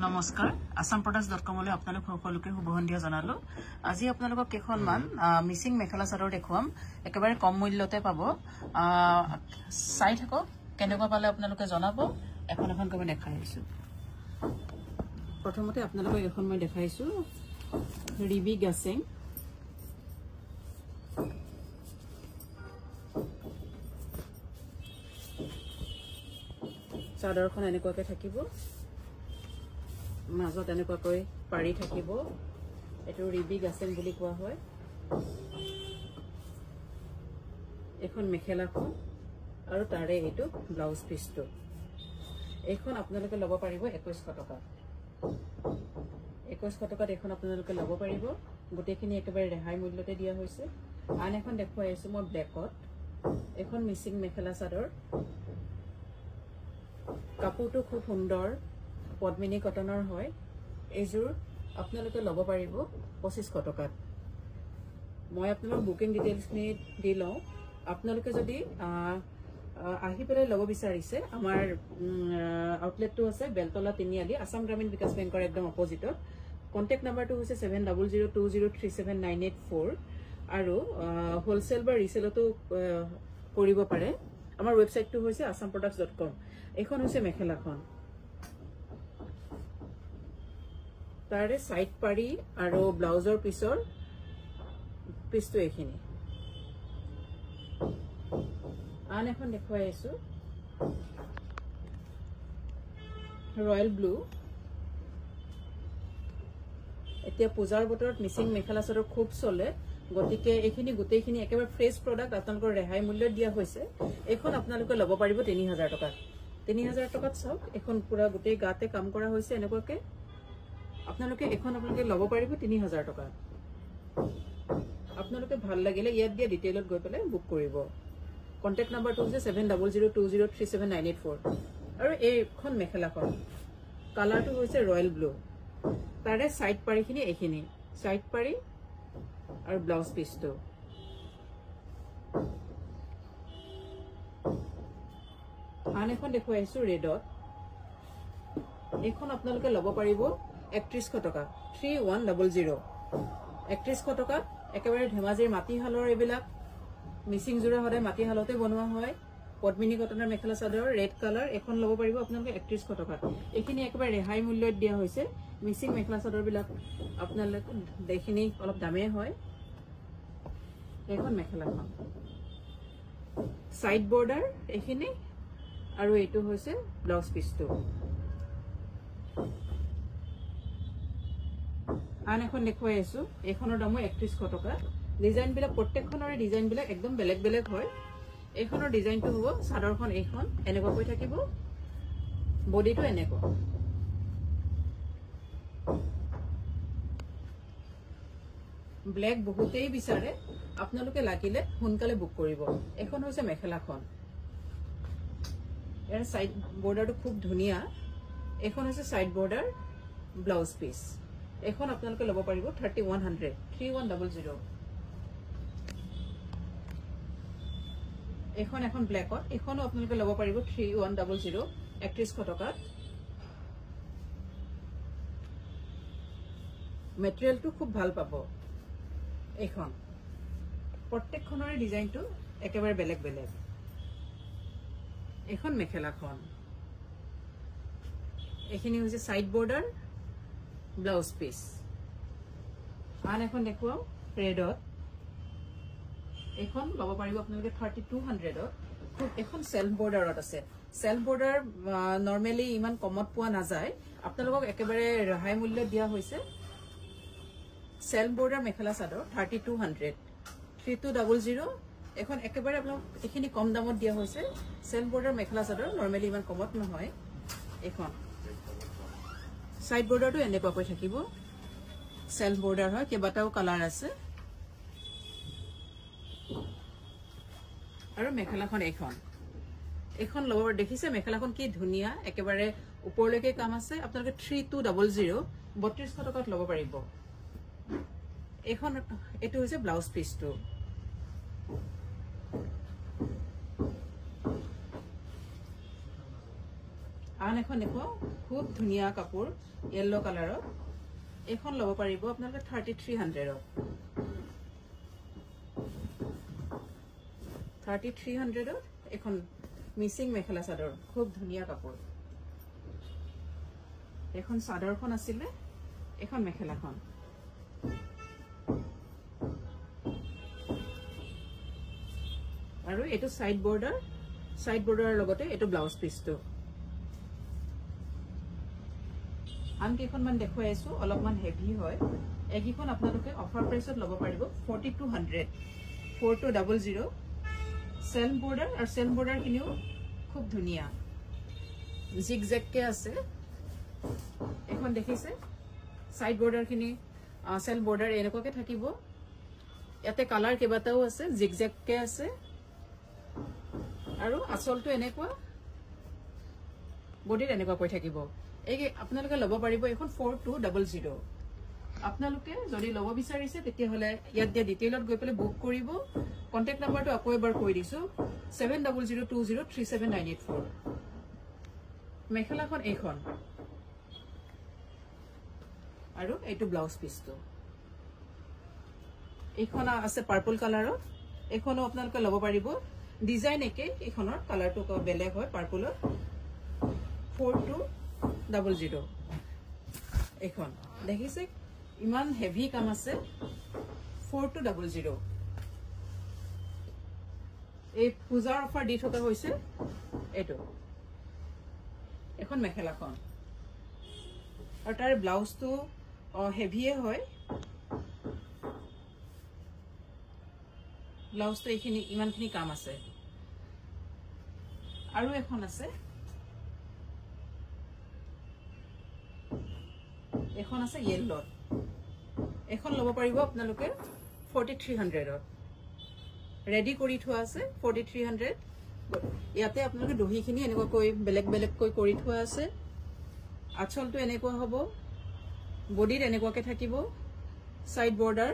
নমস্কাৰ assamproducts.com লৈ আপোনালোক সকলোকে শুভসন্ধিয়া জনালো আজি আপোনালোকক কেখনমান মিসিং মেখেলা চাদৰ দেখুৱাম একেবাৰে কম মূল্যতে পাব চাই থাকক কেনেকুৱা পালে আপোনালোকে জনাব এখন এখন কৰি দেখাইছো প্ৰথমতে আপোনালোকক এখন মই দেখাইছো ৰিবি গাছেং চাদৰখন এনেকুৱাকৈ থাকিব মাজত এনেকুৱাকৈ পাৰি থাকিব এটো ৰিবি গাছেন বুলি কোৱা হয় এখন মেখেলাখন আৰু তাৰে এটো ব্লাউজ পিসটো এখন আপোনালোকে লব পাৰিব 2100 টকা 2100 টকাত এখন আপোনালোকে লব পাৰিব গোটেইখিনি একেবাৰে ৰেহাই মূল্যতে দিয়া হৈছে আন এখন দেখুৱাই আছো মই ব্লেকত এখন মিসিং মেখেলা চাদৰ কাপোৰটো খুব সুন্দৰ পদ্মিনী কটনৰ হয় এজুৰ আপোনালোকে লব পাৰিব 2500 টকাত মই আপোনালোক বুকিং ডিটেইলছ নি দিলও আপোনালোকে যদি আহি পেলাই লব বিচাৰিছে আমাৰ আউটলেটটো আছে বেলতলা তিনিআলি আসাম গ্ৰামীণ বিকাশ বেংকৰ একদম অপজিটত কন্টাক্ট নাম্বাৰটো হৈছে 7002037984 আৰু হোলসেল বা ৰিসেলতো কৰিব পাৰে আমাৰ ওয়েবসাইটটো হৈছে assamproducts.com এখন হৈছে মেখেলাখন তাৰে সাইড পাৰি আৰু ব্লাউজৰ পিছটো এখিনি আন এখন দেখুৱাই আছো ৰয়েল ব্লু এতিয়া পূজাৰ বতৰত মিসিং মেখেলা চাদৰ খুব চলে গতিকে এখিনি গোটেইখিনি একেবাৰে ফ্ৰেছ প্ৰডাক্ট আপোনালোকৰ ৰেহাই মূল্যত দিয়া হৈছে এখন আপোনালোকে লব পাৰিব 3000 টকা 3000 টকাত সব এখন পুৰা গোটেই গাতে কাম কৰা হৈছে এনেকুৱাকে আপোনালোকে এখন আপোনালোকে লব পাৰিব 3000 টকা আপোনালোকে ভাল লাগিলে ইয়াত দিয়া ডিটেইলত গৈ পেলাই বুক কৰিব কন্টাক্ট নাম্বাৰটো হৈছে 7002037984 আৰু এইখন মেখেলাখন কালাৰটো হৈছে ৰয়েল ব্লু তাৰে সাইড পাৰিখিনি এখিনি সাইড পাৰি আৰু ব্লাউজ পিসটো আন এখন দেখুৱাইছো ৰেডত এখন আপোনালোকে লব পাৰিব 3100 টকা 3100 3100 টকা একেবাৰে ধেমাজিৰ মাটিহালৰ এবিলাক মিসিং জোৰা হৰে মাটিহালতে বনোৱা হয় পদ্মিনী কটনৰ মেখেলা চাদৰ ৰেড কালাৰ এখন লব পাৰিব আপোনালোকে 3100 টকা এখিনি একেবাৰে ৰেহাই মূল্যত দিয়া হৈছে মিসিং মেখেলা চাদৰ বিলাক আপোনালোকে দেখিনি অলপ দামে হয় এখন মেখেলাখন সাইড বৰ্ডাৰ এখিনি আৰু এটো হৈছে ব্লাউজ পিসটো আন এখন দেখুৱাই আছো এখনৰ দামো 3100 টকা ডিজাইন বিলাক প্ৰত্যেকখনৰে ডিজাইন বিলাক একদম বেলেগ বেলেগ হয় এখনৰ ডিজাইনটো হ'ব সাদৰখন এখন এনেকুৱা কৈ থাকিব বডিটো এনেকুৱা ব্ল্যাক বহুতেই বিচাৰে আপোনালোকে লাগিলে সোনকালে বুক কৰিব এখন হৈছে মেখেলাখন এৰ সাইড বৰ্ডাৰটো খুব ধুনিয়া এখন হৈছে সাইড বৰ্ডাৰ ব্লাউজ পিস এখন আপোনালোকে লব পাৰিব 3100 এখন ব্ল্যাকত এখনো আপোনালোকে লব পাৰিব 3100 3100 টকাত মেটেৰিয়েলটো খুব ভাল পাব এখন প্ৰত্যেকখনৰে ডিজাইনটো একেবাৰে বেলেগ বেলেগ এখন মেখেলাখন এখিনি হৈছে সাইড বৰ্ডাৰ ব্লাউজ পিস আন এখন দেখুৱাও ৰেডত এখন লব পাৰিব আপোনালোকে 3200ত খুব এখন সেলফ বৰ্ডাৰত আছে সেলফ বৰ্ডাৰ নৰমালি ইমান কমত পোৱা নাযায় আপোনালোকক একেবাৰে ৰেহাই মূল্য দিয়া হৈছে সেলফ বৰ্ডাৰ মেখেলা চাদৰ 3200 এখন একেবাৰে আপোনাক এখিনি কম দামত দিয়া হৈছে সেলফ বৰ্ডাৰ মেখেলা চাদৰ নৰমালি ইমান কমত নহয় এখন সাইড বৰ্ডাৰটো এনেকুৱা কৈ থাকিব সেলফ বৰ্ডাৰ হয় কেবাটাও কালাৰ আছে আৰু মেখেলাখন এখন লব দেখিছে মেখেলাখন কি ধুনিয়া একেবাৰে ওপৰলৈকে কাম আছে আপোনালোকে 3200 3200 টকাত লব পাৰিব এখন এটো হৈছে ব্লাউজ পিসটো আন এখন দেখো খুব ধুনিয়া কাপোৰ yellow কালাৰৰ এখন লব পাৰিব আপোনালোকে 3300 3300 এখন মিসিং মেখেলা চাদৰ খুব ধুনিয়া কাপোৰ এখন চাদৰখন আছিলে এখন মেখেলাখন আৰু এটো সাইড বৰ্ডাৰ লগতে এটো ব্লাউজ পিসটো আনকেখন মান দেখুৱাই আছো অলপমান হেভি হয় একিখন আপোনালোকে অফাৰ প্ৰাইসত লব পাৰিব 4200 4200 সেল বৰ্ডাৰ কিনিও খুব ধুনিয়া জিগজেগ কে আছে এখন দেখিছে সাইড বৰ্ডাৰ কিনি সেল বৰ্ডাৰ এনেকুৱাকে থাকিব ইয়াতে কালাৰ কেবাটাও আছে জিগজেগ কে আছে আৰু আসলটো এনেকুৱা বডিৰ এনেকুৱা কৈ থাকিব এই আপোনালোকে লব পাৰিব এখন 4200 আপোনালোকে যদি লব বিচাৰিছে তেতিয়া হলে ইয়াত দিয়া ডিটেইলত গৈ পেলে বুক কৰিব কন্টাক্ট নাম্বাৰটো আকৌ এবাৰ কৈ দিছো 7020203794 মেখেলাখন এইখন আৰু এইটো ব্লাউজ পিসটো এইখন আছে পাৰ্পল কালাৰৰ এইখনো আপোনালোকে লব পাৰিব ডিজাইন একে এইখনৰ কালাৰটো বেলেগ হয় পাৰ্পলৰ 4200 এইখন দেখিছে ইমান হেভি কাম আছে 4200 এই পূজাৰ অফাৰ দি থকা হৈছে এটো এখন মেখেলাখন আৰু তাৰ ব্লাউজটো হেভিয়ে হয় ব্লাউজটো এইখিনি ইমানখিনি কাম আছে আৰু এখন আছে এখন আছে yellow এখন লব পাৰিব আপোনালোকে 4300 ৰেডি কৰি থোৱা আছে 4300 ইয়াতে আপোনালোকে দহিখিনি এনেকুৱা কৈ বেলেগ কৈ কৰি থোৱা আছে আচলটো এনেকুৱা হ'ব বডিৰ এনেকুৱাকে থাকিব সাইড বৰ্ডাৰ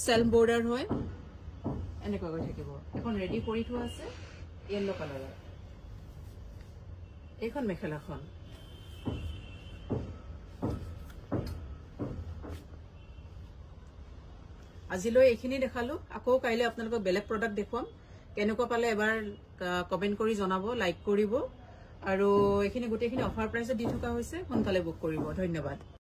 সেল বৰ্ডাৰ হয় এনেকুৱা কৈ থাকিব এখন ৰেডি কৰি থোৱা আছে yellow কালাৰৰ এইখন মেখেলাখন আজিলৈ এইখিনি দেখালো আকৌ কাইলে আপোনালোকক বেলেগ প্ৰডাক্ট দেখুৱাম কেনেকুৱা পালে এবাৰ কমেন্ট কৰি জনাব লাইক কৰিব আৰু এইখিনি গোটেইখিনি অফাৰ প্ৰাইসত দি থকা হৈছে সোনকালে বুক কৰিব ধন্যবাদ